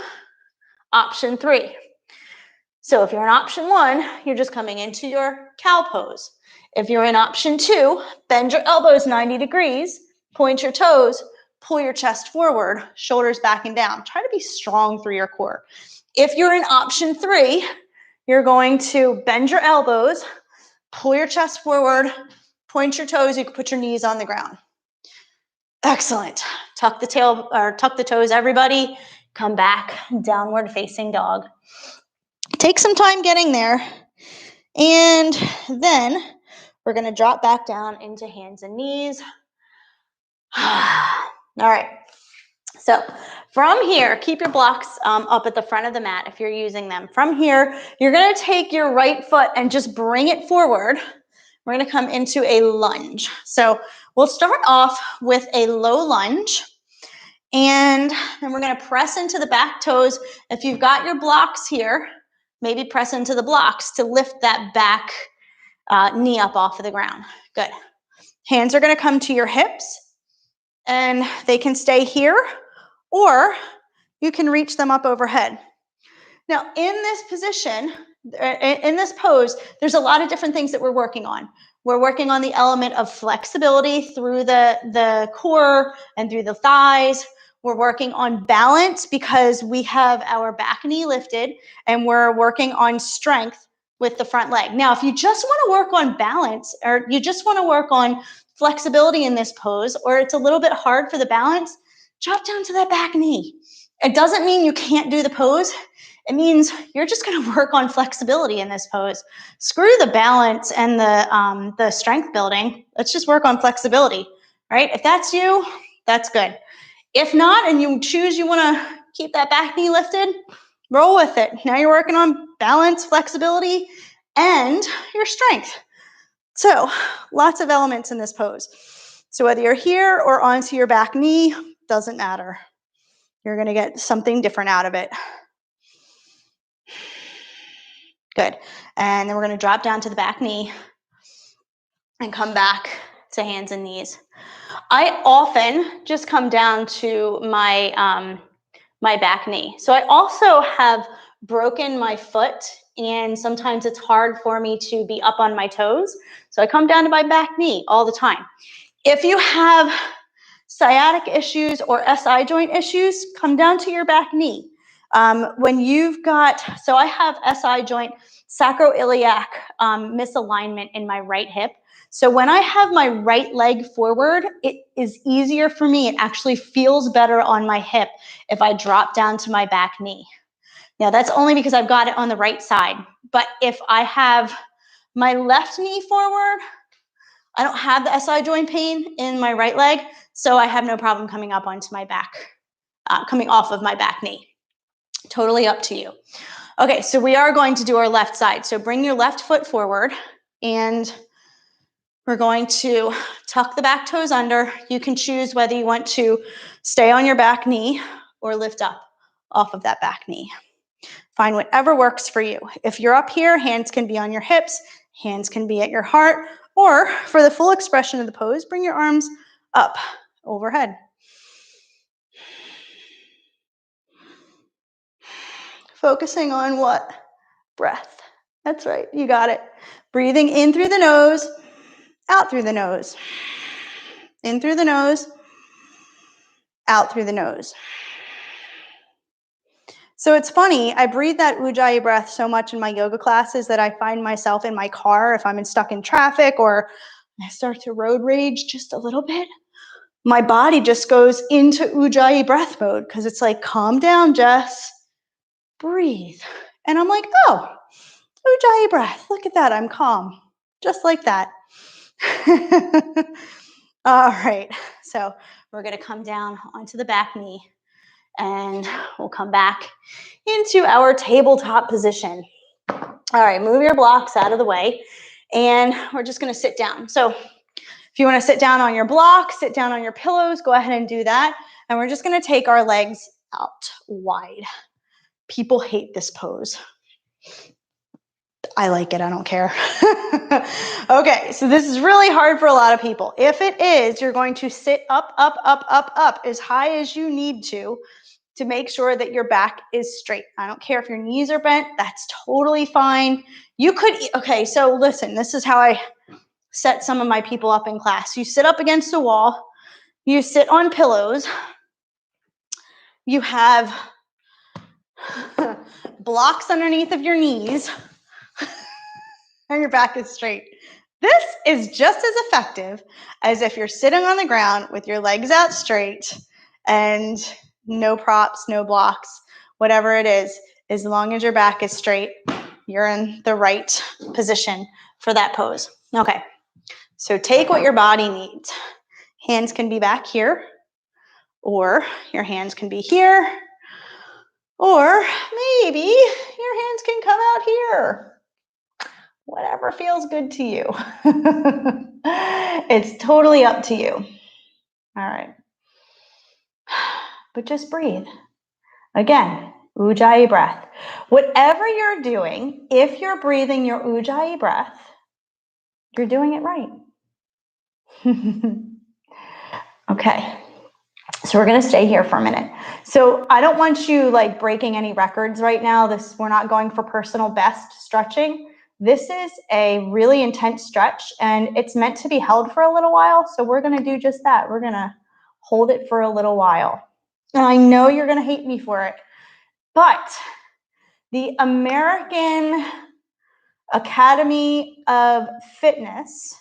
option 3. So if you're in option 1, you're just coming into your cow pose. If you're in option 2, bend your elbows 90 degrees, point your toes, pull your chest forward, shoulders back and down. Try to be strong through your core. If you're in option 3, you're going to bend your elbows, pull your chest forward, point your toes. You can put your knees on the ground. Excellent. Tuck the toes, everybody. Come back, downward facing dog. Take some time getting there. And then we're going to drop back down into hands and knees. All right. So from here, keep your blocks up at the front of the mat if you're using them. From here, you're going to take your right foot and just bring it forward. We're going to come into a lunge. So we'll start off with a low lunge. And then we're going to press into the back toes. If you've got your blocks here, maybe press into the blocks to lift that back knee up off of the ground. Good. Hands are going to come to your hips, and they can stay here, or you can reach them up overhead. Now, in this position, in this pose, there's a lot of different things that we're working on. We're working on the element of flexibility through the core and through the thighs. We're working on balance because we have our back knee lifted, and we're working on strength with the front leg. Now, if you just want to work on balance, or you just want to work on flexibility in this pose, or it's a little bit hard for the balance, drop down to that back knee. It doesn't mean you can't do the pose. It means you're just going to work on flexibility in this pose. Screw the balance and the strength building. Let's just work on flexibility, right? If that's you, that's good. If not, and you choose you want to keep that back knee lifted, roll with it. Now you're working on balance, flexibility, and your strength. So lots of elements in this pose. So whether you're here or onto your back knee, doesn't matter. You're going to get something different out of it. Good. And then we're going to drop down to the back knee and come back to hands and knees. I often just come down to my my back knee. So I also have broken my foot, and sometimes it's hard for me to be up on my toes. So I come down to my back knee all the time. If you have sciatic issues or SI joint issues, come down to your back knee. When you've got, so I have SI joint sacroiliac misalignment in my right hip. So when I have my right leg forward, it is easier for me. It actually feels better on my hip if I drop down to my back knee. Now that's only because I've got it on the right side. But if I have my left knee forward, I don't have the SI joint pain in my right leg, so I have no problem coming up onto my back, coming off of my back knee. Totally up to you. Okay, so we are going to do our left side. So bring your left foot forward, and we're going to tuck the back toes under. You can choose whether you want to stay on your back knee or lift up off of that back knee. Find whatever works for you. If you're up here, hands can be on your hips, hands can be at your heart, or for the full expression of the pose, bring your arms up overhead. Focusing on what? Breath. That's right, you got it. Breathing in through the nose, out through the nose. In through the nose, out through the nose. So it's funny, I breathe that Ujjayi breath so much in my yoga classes that I find myself in my car, if I'm stuck in traffic or I start to road rage just a little bit, my body just goes into Ujjayi breath mode because it's like, calm down, Jess, breathe. And I'm like, oh, Ujjayi breath, look at that, I'm calm, just like that. All right, so we're gonna come down onto the back knee, and we'll come back into our tabletop position. All right, move your blocks out of the way, and we're just gonna sit down. So if you wanna sit down on your block, sit down on your pillows, go ahead and do that. And we're just gonna take our legs out wide. People hate this pose. I like it, I don't care. Okay, so this is really hard for a lot of people. If it is, you're going to sit up, up, up, up, up as high as you need to make sure that your back is straight. I don't care if your knees are bent, that's totally fine. You could, okay, so listen, this is how I set some of my people up in class. You sit up against a wall, you sit on pillows, you have blocks underneath of your knees, and your back is straight. This is just as effective as if you're sitting on the ground with your legs out straight and no props, no blocks, whatever it is, as long as your back is straight, you're in the right position for that pose. Okay, so take what your body needs. Hands can be back here, or your hands can be here, or maybe your hands can come out here. Whatever feels good to you. It's totally up to you. All right. But just breathe. Again, Ujjayi breath. Whatever you're doing, if you're breathing your Ujjayi breath, you're doing it right. Okay. So we're going to stay here for a minute. So I don't want you like breaking any records right now. We're not going for personal best stretching. This is a really intense stretch, and it's meant to be held for a little while. So we're going to do just that. We're going to hold it for a little while. And I know you're going to hate me for it, but the American Academy of Fitness,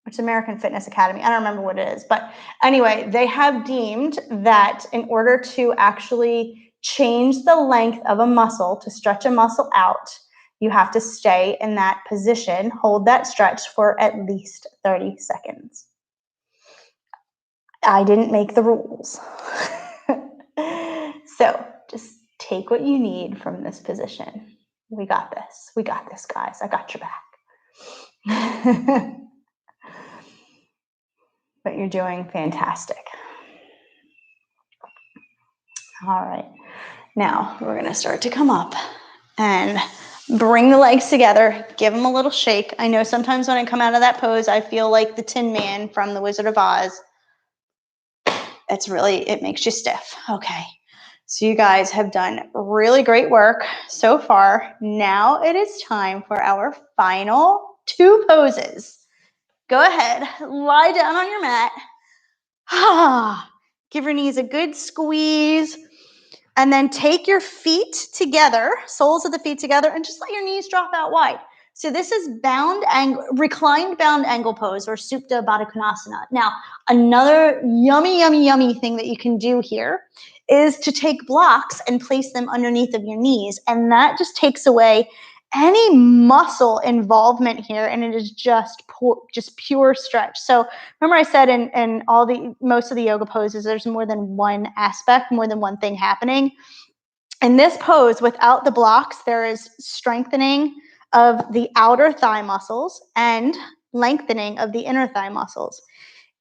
it's American Fitness Academy, I don't remember what it is, but anyway, they have deemed that in order to actually change the length of a muscle, to stretch a muscle out, you have to stay in that position, hold that stretch for at least 30 seconds. I didn't make the rules. So just take what you need from this position. We got this. We got this, guys. I got your back. But you're doing fantastic. All right. Now we're going to start to come up and bring the legs together. Give them a little shake. I know sometimes when I come out of that pose, I feel like the Tin Man from The Wizard of Oz. It makes you stiff. Okay. So you guys have done really great work so far. Now it is time for our final 2 poses. Go ahead, lie down on your mat. Give your knees a good squeeze. And then take your feet together, soles of the feet together, and just let your knees drop out wide. So this is reclined bound angle pose, or Supta Baddha Konasana. Now, another yummy, yummy, yummy thing that you can do here is to take blocks and place them underneath of your knees. And that just takes away any muscle involvement here, and it is just pure stretch. So remember I said in most of the yoga poses, there's more than one aspect, more than one thing happening. In this pose, without the blocks, there is strengthening of the outer thigh muscles and lengthening of the inner thigh muscles.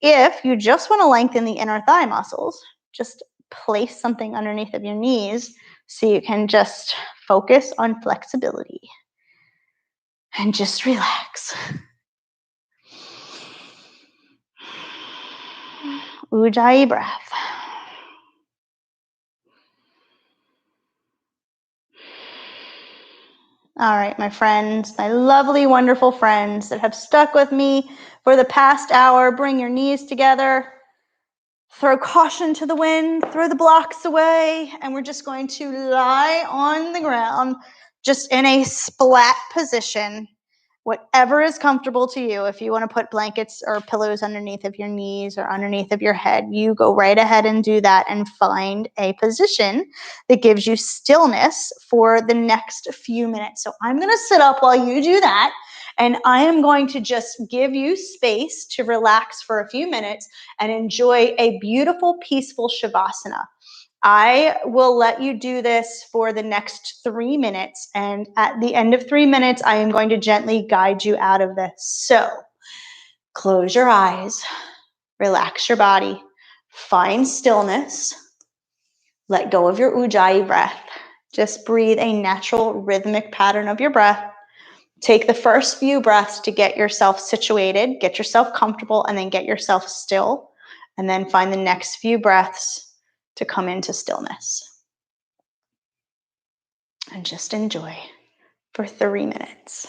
If you just want to lengthen the inner thigh muscles, just place something underneath of your knees so you can just focus on flexibility and just relax. Ujjayi breath. All right, my friends, my lovely, wonderful friends that have stuck with me for the past hour, bring your knees together, throw caution to the wind, throw the blocks away, and we're just going to lie on the ground, just in a splat position, whatever is comfortable to you. If you want to put blankets or pillows underneath of your knees or underneath of your head, you go right ahead and do that and find a position that gives you stillness for the next few minutes. So I'm going to sit up while you do that, and I am going to just give you space to relax for a few minutes and enjoy a beautiful, peaceful Shavasana. I will let you do this for the next 3 minutes, and at the end of 3 minutes, I am going to gently guide you out of this. So close your eyes, relax your body, find stillness, let go of your Ujjayi breath. Just breathe a natural rhythmic pattern of your breath. Take the first few breaths to get yourself situated, get yourself comfortable, and then get yourself still. And then find the next few breaths to come into stillness. And just enjoy for 3 minutes.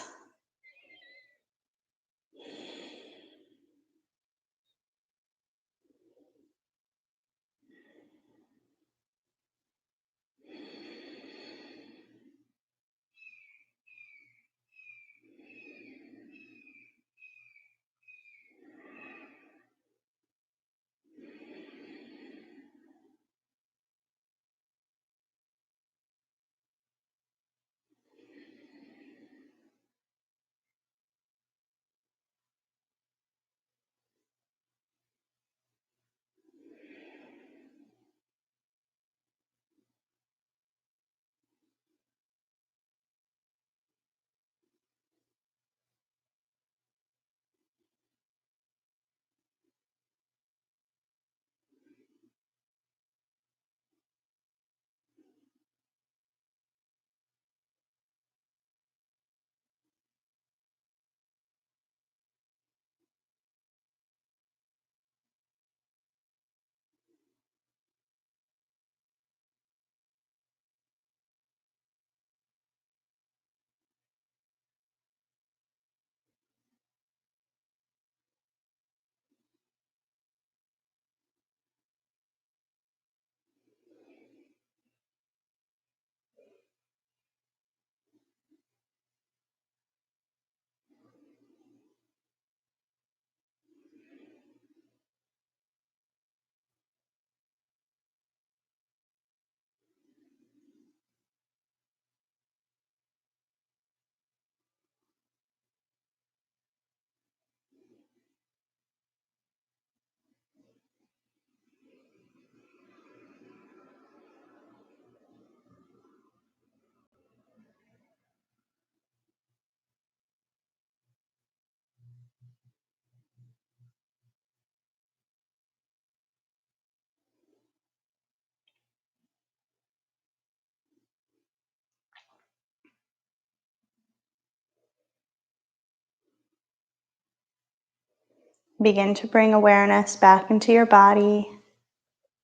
Begin to bring awareness back into your body,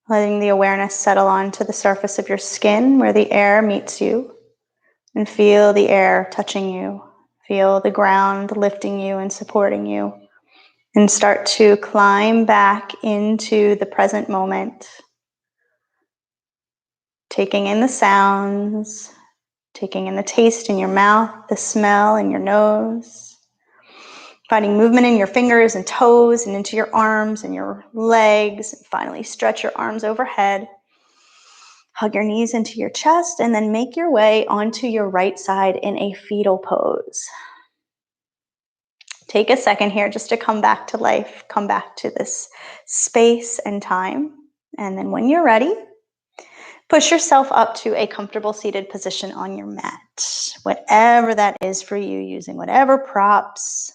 letting the awareness settle onto the surface of your skin where the air meets you, and feel the air touching you. Feel the ground lifting you and supporting you, and start to climb back into the present moment, taking in the sounds, taking in the taste in your mouth, the smell in your nose, finding movement in your fingers and toes and into your arms and your legs. And finally, stretch your arms overhead. Hug your knees into your chest, and then make your way onto your right side in a fetal pose. Take a second here just to come back to life, come back to this space and time. And then when you're ready, push yourself up to a comfortable seated position on your mat, whatever that is for you, using whatever props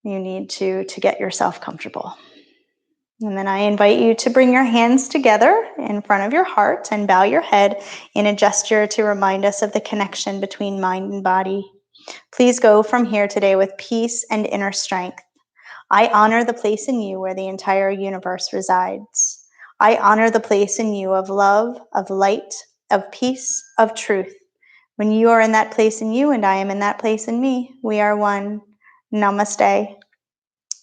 you need to get yourself comfortable. And then I invite you to bring your hands together in front of your heart and bow your head in a gesture to remind us of the connection between mind and body. Please go from here today with peace and inner strength. I honor the place in you where the entire universe resides. I honor the place in you of love, of light, of peace, of truth. When you are in that place in you and I am in that place in me, we are one. Namaste.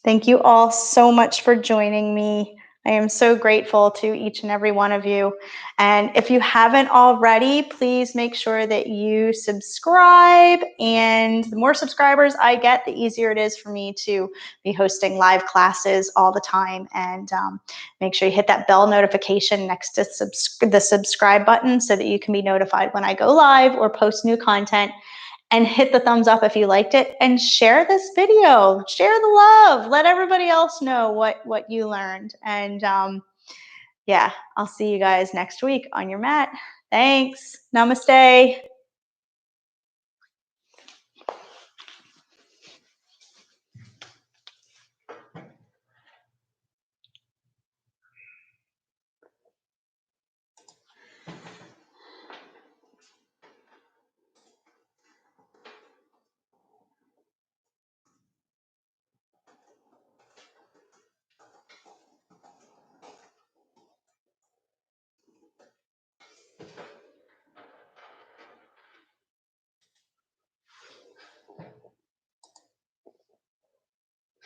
Thank you all so much for joining me. I am so grateful to each and every one of you. And if you haven't already, please make sure that you subscribe. And the more subscribers I get, the easier it is for me to be hosting live classes all the time. And make sure you hit that bell notification next to the subscribe button so that you can be notified when I go live or post new content. And hit the thumbs up if you liked it, and share this video. Share the love. Let everybody else know what you learned. And yeah, I'll see you guys next week on your mat. Thanks. Namaste.